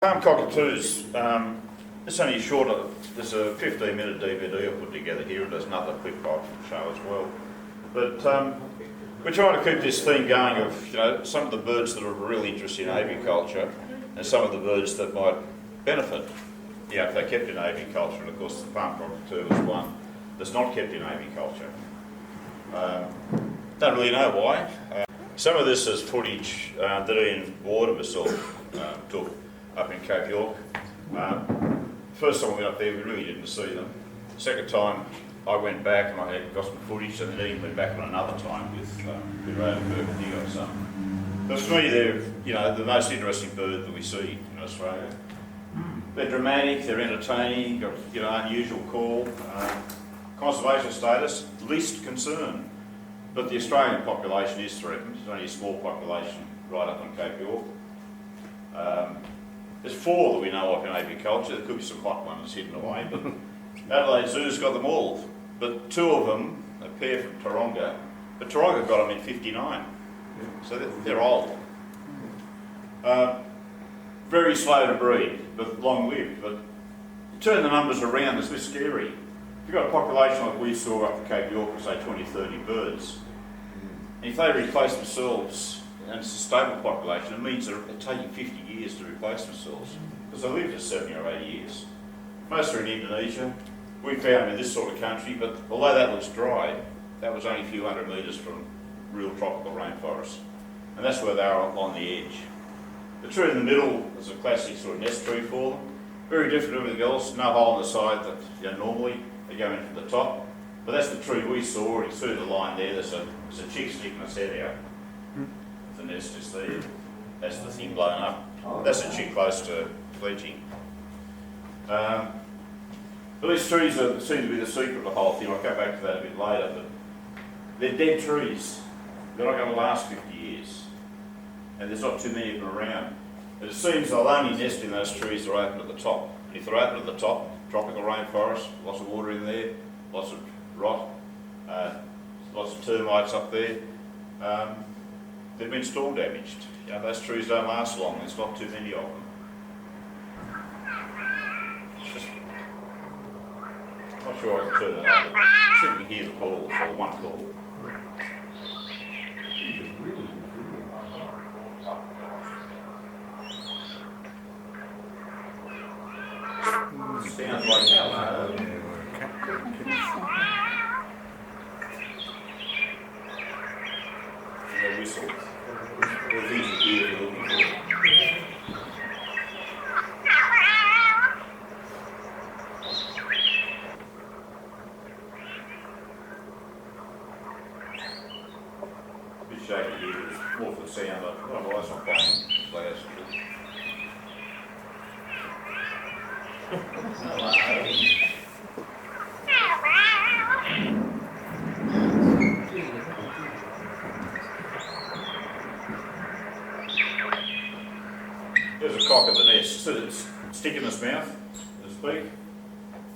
Palm Cockatoos, it's only shorter, there's a 15-minute DVD I put together here, and there's another clip I can show as well. But we're trying to keep this theme going of, some of the birds that are really interested in aviculture and some of the birds that might benefit, if they're kept in aviculture. And of course the Palm Cockatoo is one that's not kept in aviculture. Don't really know why. Some of this is footage that Ian took up in Cape York. First time we went up there, we really didn't see them. Second time, I went back and I had got some footage, and then Ian went back on another time with Palm he got some. But for me, they're the most interesting bird that we see in Australia. They're dramatic, they're entertaining, got unusual call, conservation status, least concern. But the Australian population is threatened. There's only a small population right up on Cape York. There's 4 that we know of in aviculture. There could be some hot ones hidden away, but Adelaide Zoo's got them all. But 2 of them, a pair from Taronga, but Taronga got them in '59, so they're old. Very slow to breed, but long-lived. But you turn the numbers around, it's a bit scary. If you've got a population like we saw up at Cape York of say 20, 30 birds, and if they replace themselves, and it's a stable population, it means they're taking 50 years to replace themselves, because they live for 70 or 80 years. Most are in Indonesia. We found them in this sort of country, but although that looks dry, that was only a few hundred metres from real tropical rainforest. And that's where they are on the edge. The tree in the middle is a classic sort of nest tree for them. Very different to everything else, no hole on the side that normally they go in from the top. But that's the tree we saw, and you see the line there, there's a chick sticking its head out. The nest is there, that's the thing blown up. That's a chick close to fledging. But these trees seem to be the secret of the whole thing. I'll go back to that a bit later, but they're dead trees. They're not going to last 50 years. And there's not too many of them around. And it seems they'll only nest in those trees that are open at the top. And if they're open at the top, tropical rainforest, lots of water in there, lots of rot, lots of termites up there, they've been storm damaged. Those trees don't last long, there's not too many of them. I'm not sure I can turn it on, but see if we can hear the calls, or one call. Sounds like hello. Yeah, whistle. They're easy to hear if you're looking for them. A bit shaky here, but it's more for the sound. Otherwise, I'm playing loud. There's a cock at the nest. So it's stick in its mouth, so to speak.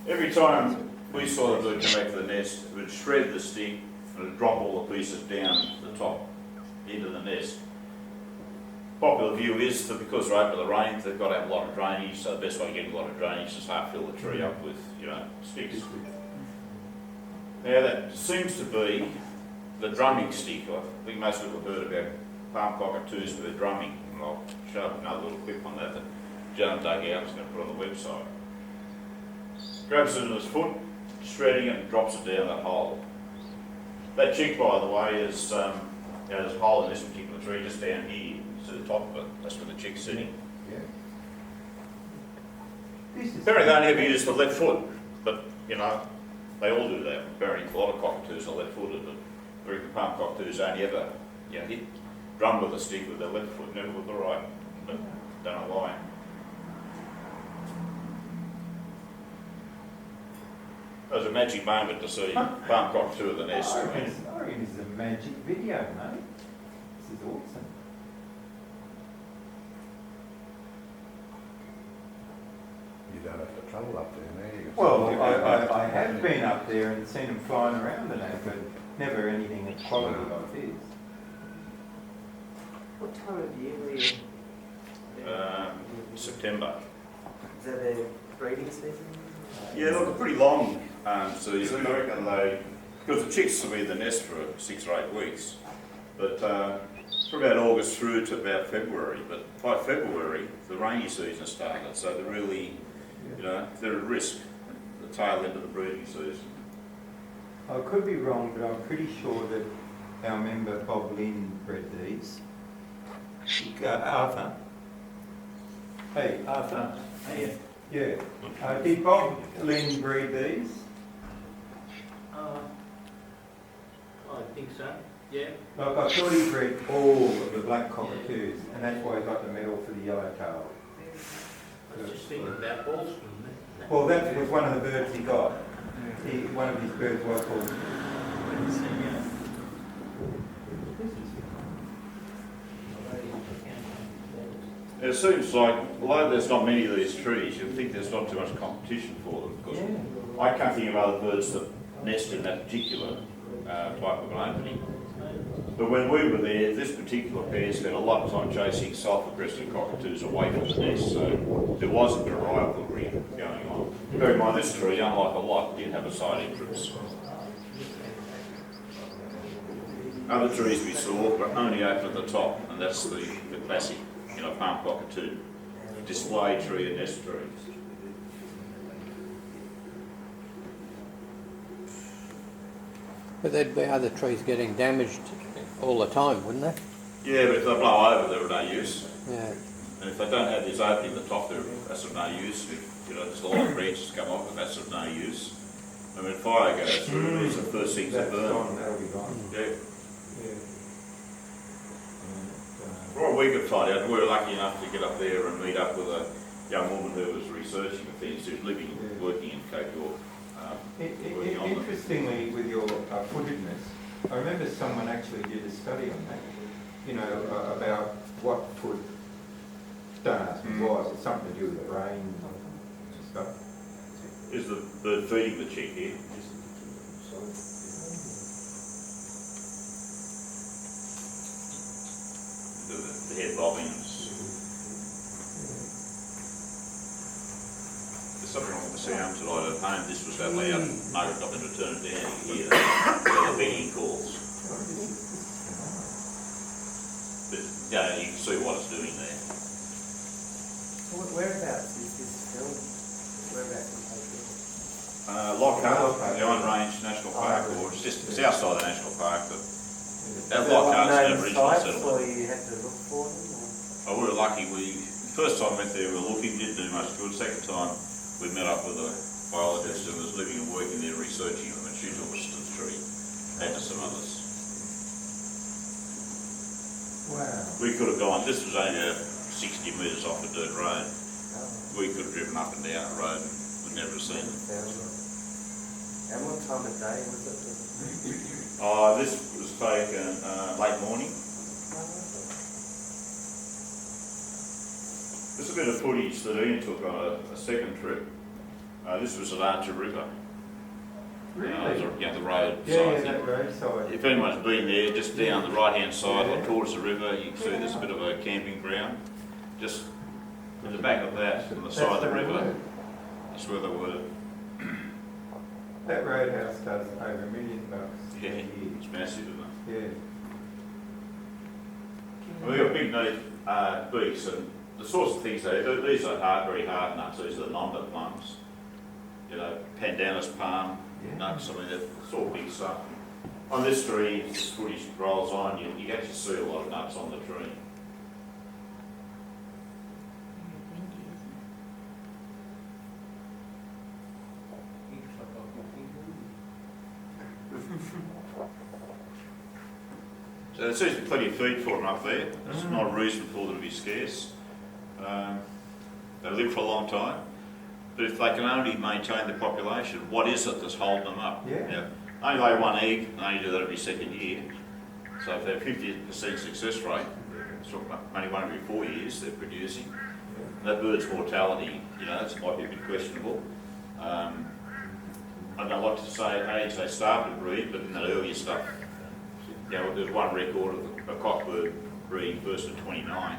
Every time we saw the bird come back to the nest, it would shred the stick and it would drop all the pieces down the top into the nest. Popular view is that because they're open to the rain, they've got to have a lot of drainage, so the best way of getting a lot of drainage is half fill the tree up with, sticks. Now that seems to be the drumming stick. I think most people have heard about Palm Cockatoos for their drumming, and I'll show another little clip on that John dug out, I'm just going to put on the website. Grabs it in his foot, shredding it and drops it down that hole. That chick, by the way, is there's a hole in this particular tree just down here. To the top of it, that's where the chick's sitting. Yeah. Apparently they only ever use the left foot, but they all do that. Apparently a lot of cockatoos are left-footed, but the Palm Cockatoos only ever drum with a stick with their left foot, never with the right. But don't know why. It was a magic moment to see Palm Cockatoo at the nest. I reckon this is a magic video, mate. This is awesome. You don't have to travel up there, do you? Well, I have been up there and seen them flying around and that, but never anything of quality like this. What time of year were you? September. Is that their breeding season? Yeah, look, a pretty long season. I reckon because the chicks will be in the nest for 6 or 8 weeks, but from about August through to about February. But by February, the rainy season started, so they're really, they're at risk at the tail end of the breeding season. I could be wrong, but I'm pretty sure that our member Bob Lynn bred these. Arthur. Hey, Arthur. Hey, Yeah. Did Bob Lynn breed these? I think so, yeah. Like I thought he bred all of the black cockatoos, and that's why he got the medal for the yellowtail. I was just thinking about Alston. Well, that was one of the birds he got. One of his birds was called. It seems like, although there's not many of these trees, you'd think there's not too much competition for them, because I can't think of other birds that nest in that particular type of an opening. But when we were there, this particular pair spent a lot of time chasing sulphur-crested cockatoos away from the nest, so there wasn't a rivalry going on. Bear in mind, this tree, unlike a lot, did have a side entrance. Other trees we saw were only open at the top, and that's the classic, Palm Cockatoo, display tree and nest tree. But there'd be other trees getting damaged all the time, wouldn't there? Yeah, but if they blow over, they're of no use. Yeah. And if they don't have this opening at the top, that's of no use. If, there's a lot of branches come off, but that's of no use. And when fire goes through, these are the first things that burn. Gone, that'll be gone. Yeah. What we could find out, we were lucky enough to get up there and meet up with a young woman who was researching the things, who's living and working in Cape York. Working on them. Interestingly, with your footedness, I remember someone actually did a study on that, about what foot donut was. It's something to do with the brain and stuff. Is the bird feeding the chick here? The head bobbing. There's something wrong with the sound tonight at home. This was that loud. Margaret got them to turn it down. You hear the begging calls. But you can see what it's doing there. Whereabouts is this film? Whereabouts in Cape Lockhart, the Iron Range National Park, or it's outside the National Park, but that York? Lockhart's an Known Aboriginal sites, settlement. or you had to look for them? Oh, we were lucky. First time we went there, we were looking, didn't do much good. Second time, we met up with a biologist who was living and working there, researching them, and she took us to the tree, and to some others. Wow. We could have gone, this was only 60 metres off a dirt road. We could have driven up and down the road and we'd never have seen them. And what time of day was it? This was taken late morning. This is a bit of footage that Ian took on a second trip. This was at Archer River. Really? The road Yeah, side. that road side. If anyone's been there, just down the right-hand side or towards the river, you can see there's a bit of a camping ground. Just in the back of that, on the side of the river, that's where they were. That roadhouse does over $1 million Yeah, a year. it's massive, isn't it? Yeah. Well, they've got big neat beaks, and the sorts of things they do, these are very hard nuts. These are the number plums. Pandanus palm nuts. I mean, it's all big stuff. On this tree, as this footage rolls on, you actually see a lot of nuts on the tree. So there seems to be plenty of feed for them up there. It's not a reason for them to be scarce. They live for a long time. But if they can only maintain the population, what is it that's holding them up? Yeah. Only lay one egg, and only do that every second year. So if they have 50% success rate, so only one every 4 years they're producing. And that bird's mortality, that might be a bit questionable. I don't like to say at age they started to breed, but in that earlier stuff, there's one record of a cockbird breeding first at 29.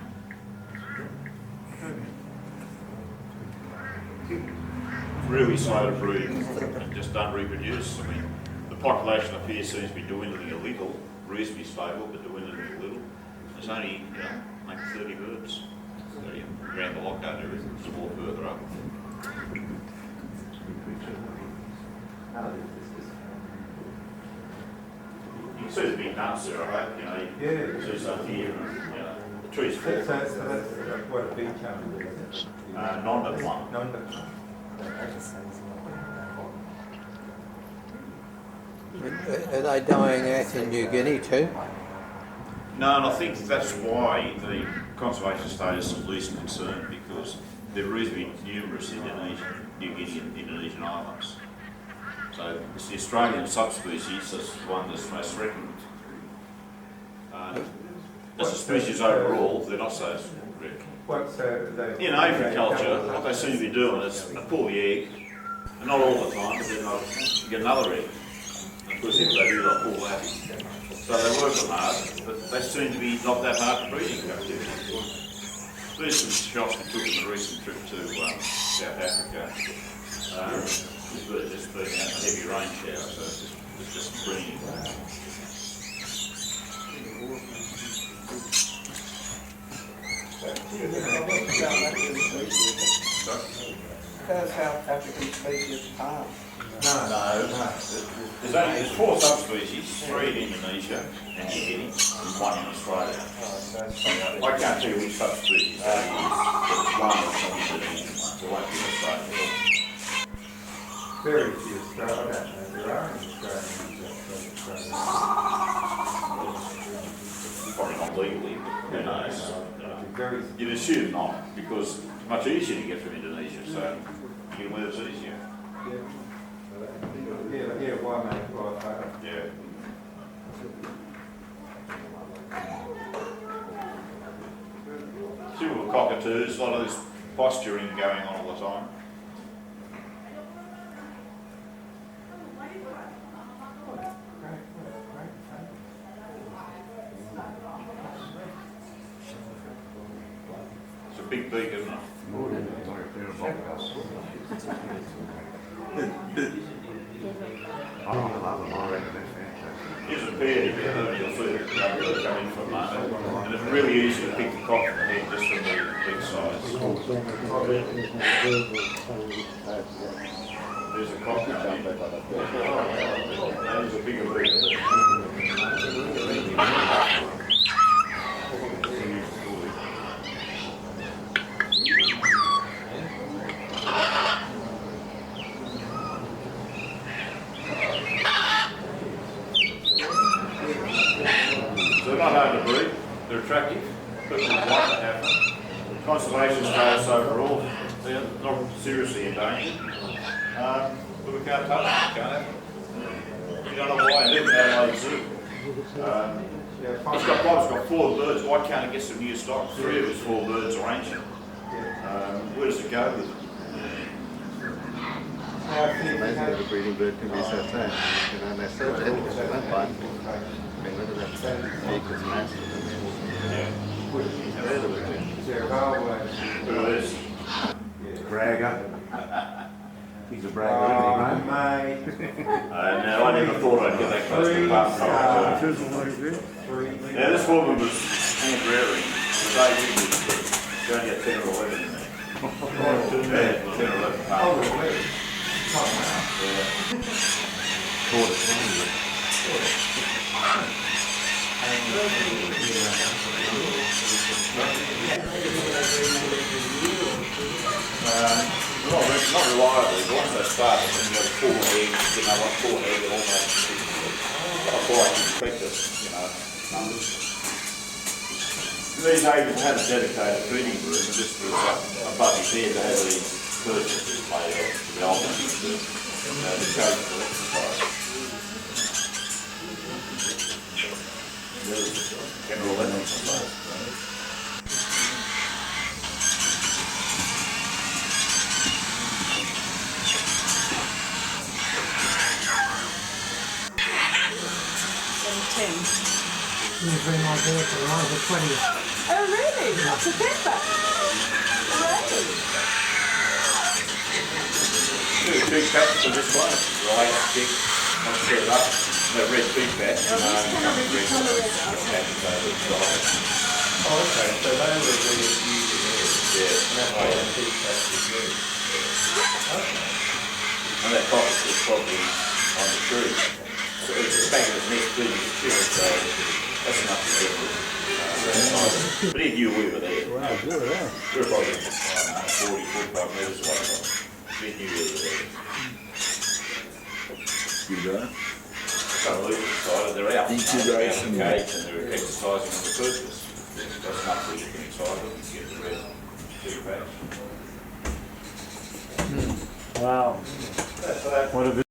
really slow to breed and just don't reproduce. I mean, the population up here seems to be dwindling a little, reasonably stable, but dwindling a little. There's only, maybe 30 birds. 30 around the lockout area, it's more further up. You can see the big nuts there, I hope, you can see some here, and, the trees fall. So that's what a big challenge is. Non-but-one. Non-but-one. Are they dying out in New Guinea too? No, and I think that's why the conservation status is least concerned, because they're reasonably numerous in Indonesia, New Guinea and Indonesian islands. So it's the Australian subspecies that's the one that's most threatened. As a species overall, they're not so threatened. In agriculture, what they seem to be doing is they pull the egg, and not all the time, but then they'll get another egg. And of course, if they do, they'll pull that. So they work them hard, but they seem to be not that hard to breed in captivity. There's some shots we took on a recent trip to South Africa. This bird just been out a heavy rain shower, so it's just breeding. South African species palm. No. There's 4 subspecies, 3 in Indonesia and New Guinea, and 1 in Australia. I can't tell you which subspecies that is, but it's one of the Indonesian ones, it won't be Australian. Very few Australians. I don't know. There are any Australians. Probably not legally, but who knows? Very You'd assume not, because it's much easier to get from Indonesia, so you can where it's easier. Yeah, why make life harder? Yeah. Silver cockatoos, a lot of this posturing going on all the time. It's a big beak, isn't it? I love them, I reckon they're fantastic. Here's a pair here, you'll see it come in for a moment. And it's really easy to pick the cock from the head just from the big size. There's a cock coming in. There's a bigger beak. They're not hard to breed, they're attractive, people want to have them. Conservation status overall, they're not seriously endangered, but we can't touch them, can't have them. You don't know why, even Adelaide Zoo. It's got 4 birds, why can't it get some new stock? 3 of its 4 birds are ancient. Where does it go with them? It's amazing that a breeding bird can be so tame. And they're so gentle, they don't bite. I mean, look at that beak is massive. Yeah. Incredibly gentle. Who is? Bragger. He's a bragger, isn't he, mate? Now, I never thought I'd get that close to Palm Cockatoo. Now, this woman was hand rearing. She only had 10 or 11 in there. 10 or 11 pounds. Caught it, hasn't it? Not reliably, but once they start, I think you have 4 eggs, what 4 eggs, almost. I quite expect it, numbers. These agents had a dedicated feeding room, and just above his head, they had these purchases made of the old things to coach for exercise. General Lennon, You've been my birthday when I was the 20th. Oh really? September? Great. patch for this one, it's right, thick, not set it up. That red big patch, you know, and some red patches over the side. Oh, okay, so they were really using it. Yeah. And that's why the big patch was used. Okay. And that cockatoo is probably on the tree. So it's the back of his neck bleeding the tree, so that's enough to get with. But he knew we were there. Wow, good, yeah. We were probably 40, 45 metres away from him. He knew we were there. You go. Some of these decided they're out. Incubation. They're out of the cage and they're exercising on the surface. That's enough for you to get inside them and get the rest. Big patch. Wow. That's that. What a